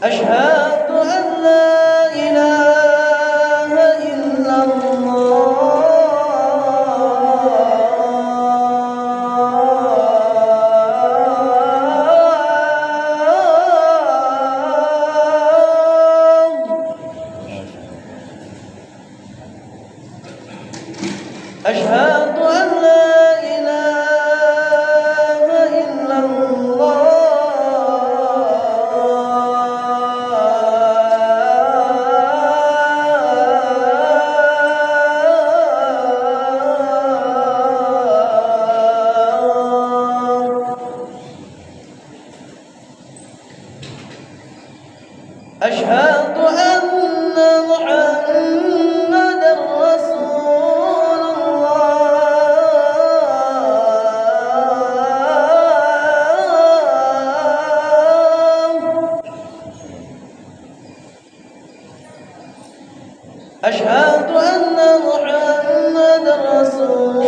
أشهد أن لا إله إلا أشهد أن لا إله إلا الله أشهد أن محمدًا رسول الله أشهد أن محمدًا رسول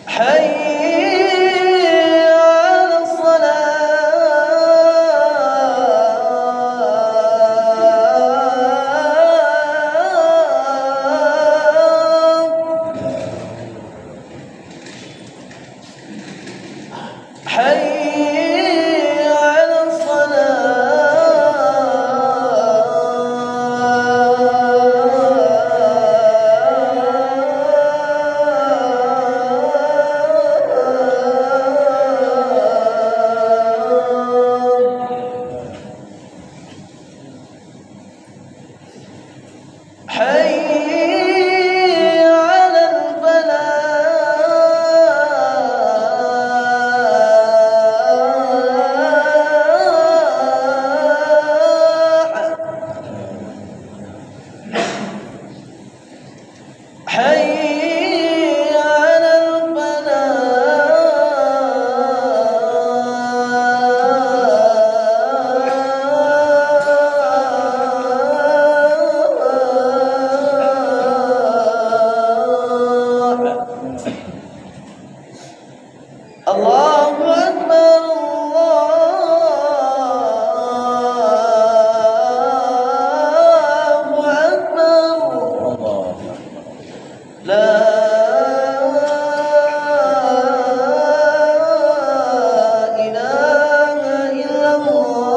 حي على حي على الفلاح الله أكبر الله أكبر لا إله إلا الله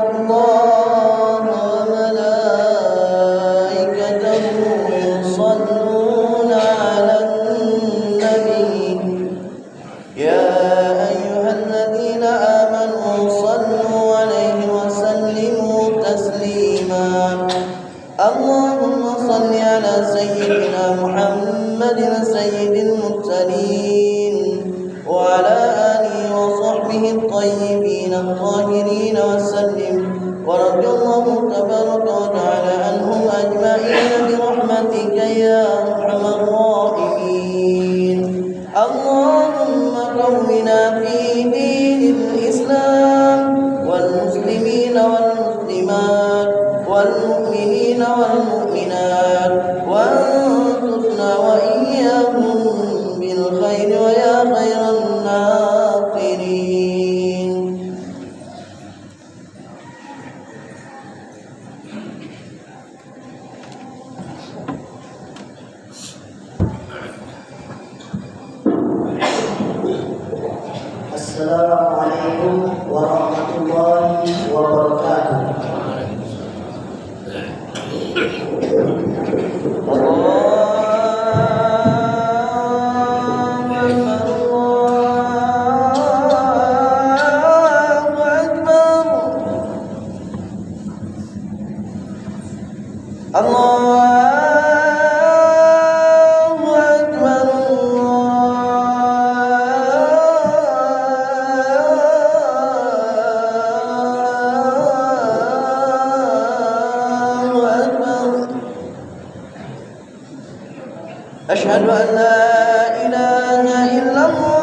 الله وملائكته يصلون على النبي يا أيها الذين آمنوا صلوا عليه وسلموا تسليما اللهم صل على سيدنا محمد سيد المرسلين وعلى آله وصحبه الطيبين الطاهرين وسلم ورضي الله تبارك وتعالى عنهم أجمعين برحمتك يا أرحم الراحمين اللهم قومنا في دين الإسلام والمسلمين والمسلمات والمؤمنين والمؤمنات وانصرنا وإياهم بالخير ويا خير الناصرين السلام عليكم ورحمة الله وبركاته. أشهد أن لا إله إلا الله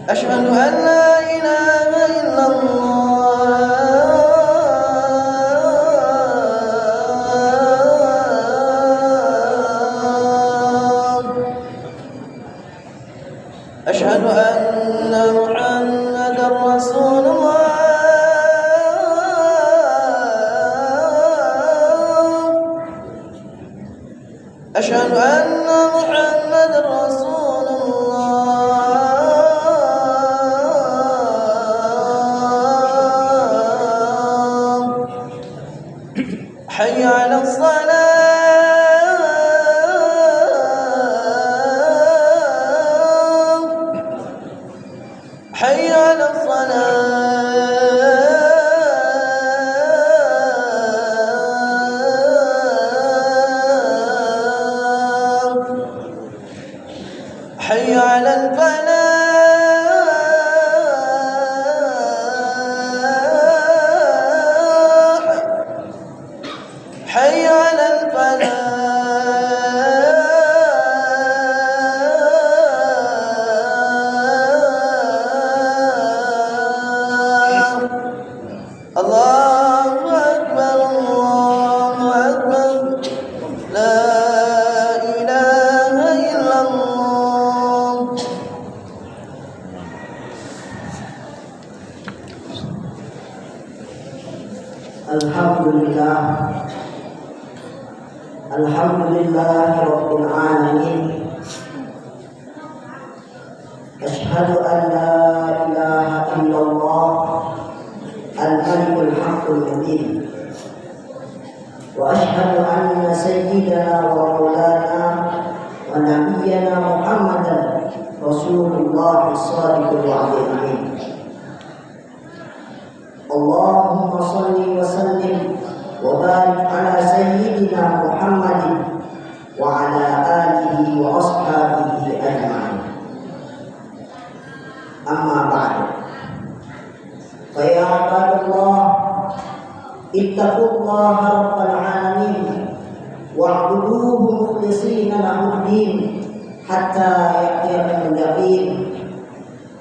أشهد أن لا إله إلا الله أشهد أن محمدا رسول الله أشهد أن محمد رسول الله حي على الصلاة حي على الصلاة حي على الفلاح حي على الفلاح الله أكبر الله أكبر لا إله إلا الله Alhamdulillah, Alhamdulillah Rabbil Alamin. Ashhadu an la ilaha illallah Al-Malikul Haqqul Mubin. Wa ashhadu anna sayyidana wa maulana wa nabiyyana Muhammadan Rasulullah Shadiqul Wa'dil Amin. Allahumma salli wa sallim wa barik ala sayyidina Muhammadin wa ala alihi wa ashabihi ajma'in. Amma ba'du. Fa ya ibadallah, ittaqullaha rabbal alamin wa'buduhu mukhlishina lahu-d-din hatta ya'tiyal yaqin.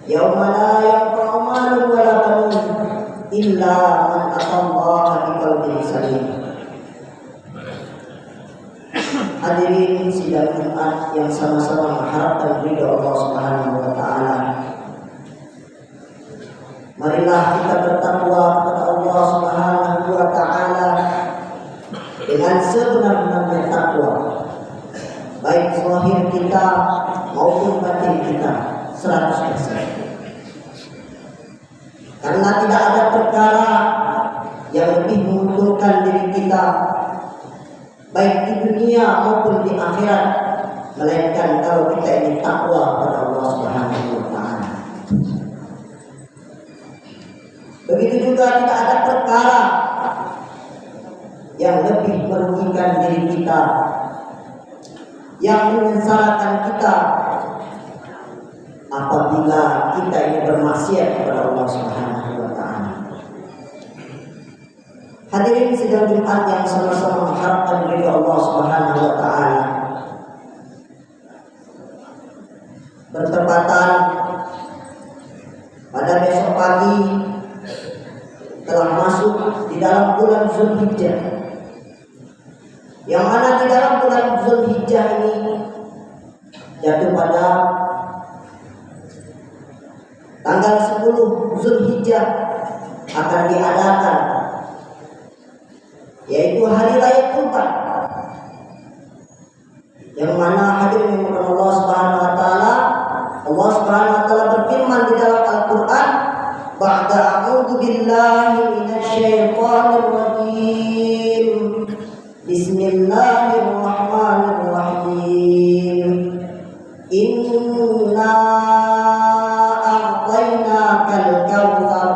Yauma la yanfa'u malun wa la banun illa man atallaha biqalbin salim. Hadirin sidang Jumat yang sama-sama mengharapkan ridha Allah Subhanahu wa taala. Marilah kita bertakwa kepada Allah Subhanahu wa taala dengan sebenar-benarnya takwa, baik zahir kita maupun batin kita 100%. Karena tidak ada perkara yang lebih menguntungkan diri kita baik di dunia maupun di akhirat, melainkan kalau kita ini takwa kepada Allah Subhanahu wa taala. Begitu juga tidak ada perkara yang lebih merugikan diri kita, yang menyengsarakan kita apabila kita ini bermaksiat kepada Allah Subhanahu wa taala. Hadirin sidang Jumat yang sama-sama mengharapkan ridha Allah Subhanahu wa taala. Bertepatan pada besok pagi telah masuk di dalam bulan Zulhijjah, yang mana di dalam bulan Zulhijjah ini jatuh pada tanggal 10 Zulhijjah akan diadakan, yaitu hari raya Kurban, yang mana hadirin yang Allah Subhanahu wa taala, Allah Subhanahu wa taala berfirman di dalam Al-Qur'an, ba'da a'udzu billahi minasyaitonir rajim. Bismillahirrahmanirrahim. Inna a'tainakal kautsar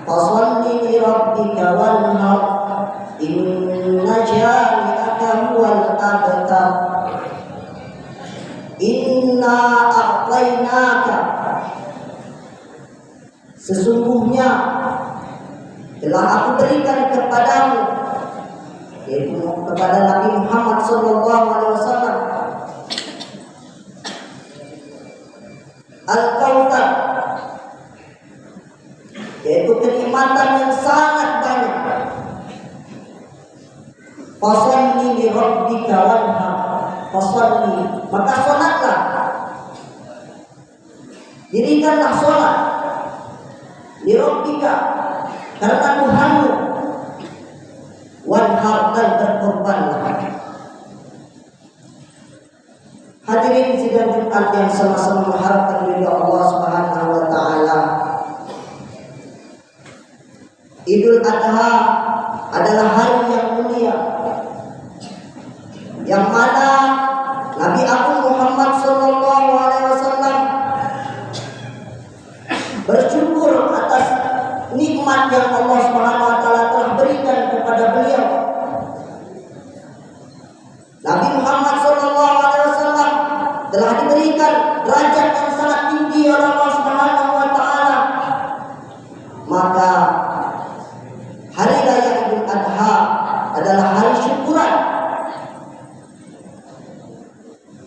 fasholli li rabbika wanhar inna jani'aka huwal abtar. Inna a'tainaka, sesungguhnya telah aku berikan kepadamu, yaitu kepada Nabi Muhammad SAW, Al-Kautsar, yaitu kenikmatan yang sangat banyak. Fasholli li rabbika wanhar, fasholli, maka sholatlah, dirikanlah sholat, li rabbika, karena Tuhanmu, wanhar, dan berkorbanlah. Hadirin sidang Jumat yang sama-sama mengharapkan ridha Allah Subhanahu wa taala. Idul Adha adalah hari yang mulia, yang mana Nabi Agung Muhammad SAW bersyukur atas nikmat yang Allah Subhanahu wa taala telah berikan kepada beliau. Nabi Muhammad SAW telah diberikan derajat yang sangat tinggi oleh Allah Subhanahu wa taala. Maka hari raya Idul Adha adalah hari syukuran.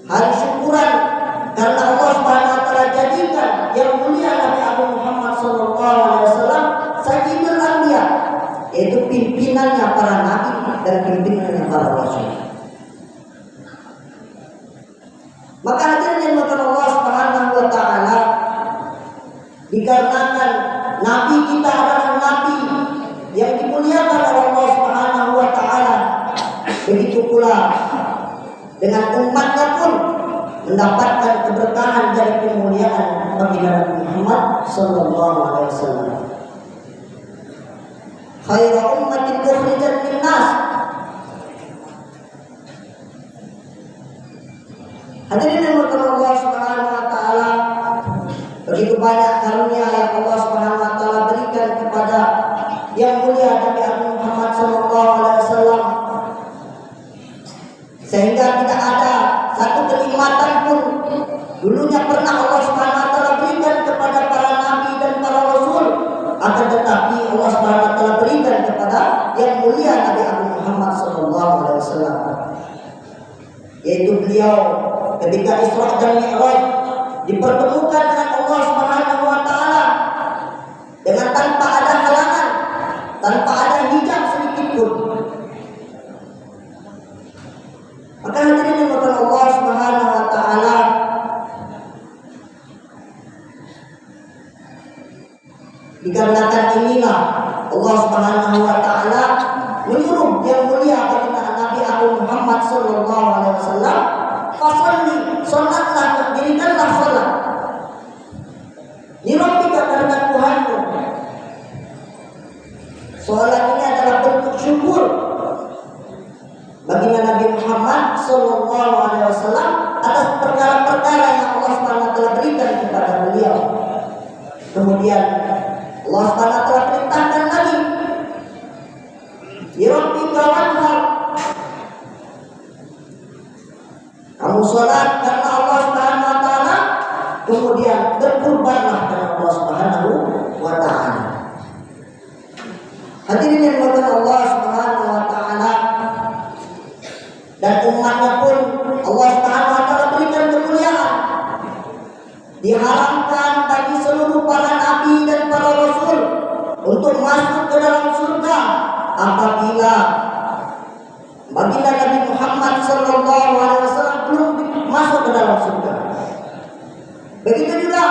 Hari syukuran karena Allah Subhanahu wa taala jadikan yang mulia Nabi Agung Muhammad SAW Sayyidul Anbiya, yaitu pimpinannya para nabi dan pimpinannya para rasul. Maka hadirin yang Allah Subhanahu wa taala, dikarenakan nabi kita adalah nabi yang dimuliakan oleh Allah Subhanahu wa taala, begitu pula dengan umatnya pun mendapatkan keberkahan dari kemuliaan baginda Nabi Muhammad sallallahu alaihi wasallam. Khairu ummatin ukhrijat lin-nas. Hadirin yang Allah Subhanahu wa taala, begitu banyak karunia yang Allah Subhanahu wa taala berikan kepada yang mulia Nabi Agung Muhammad sallallahu alaihi wasallam, sehingga tidak ada satu kenikmatan pun dulunya pernah Allah Subhanahu wa taala berikan kepada para nabi dan para rasul, akan tetapi Allah Subhanahu wa taala berikan kepada yang mulia Nabi Agung Muhammad sallallahu alaihi wasallam, yaitu beliau ketika Isra dan Mi'raj dipertemukan dengan Allah Subhanahu wa taala dengan tanpa ada halangan, tanpa ada hijab sedikit pun. Maka hadirin yang Allah Subhanahu wa taala, dikarenakan inilah Allah Subhanahu wa taala menyuruh yang mulia baginda Nabi Agung Muhammad sallallahu alaihi wasallam fasalli, salatlah, dirikanlah salat. Lirabbika, karena Tuhanmu. Salat ini adalah bentuk syukur bagi Nabi Muhammad sallallahu alaihi wasallam atas perkara-perkara yang Allah Subhanahu wa taala berikan kepada beliau. Kemudian Allah Subhanahu wa taala perintahkan lagi, lirabbika wanhar, kamu salat karena Allah Subhanahu wa taala, kemudian berkurbanlah karena Allah Subhanahu wa taala. Hadirin yang dimuliakan Allah Subhanahu wa taala, dan umatnya pun Allah Subhanahu wa taala berikan kemuliaan. Diharamkan bagi seluruh para nabi dan para rasul untuk masuk ke dalam surga apabila Nabi Muhammad sallallahu alaihi wasallam belum masuk ke dalam surga. Begitu juga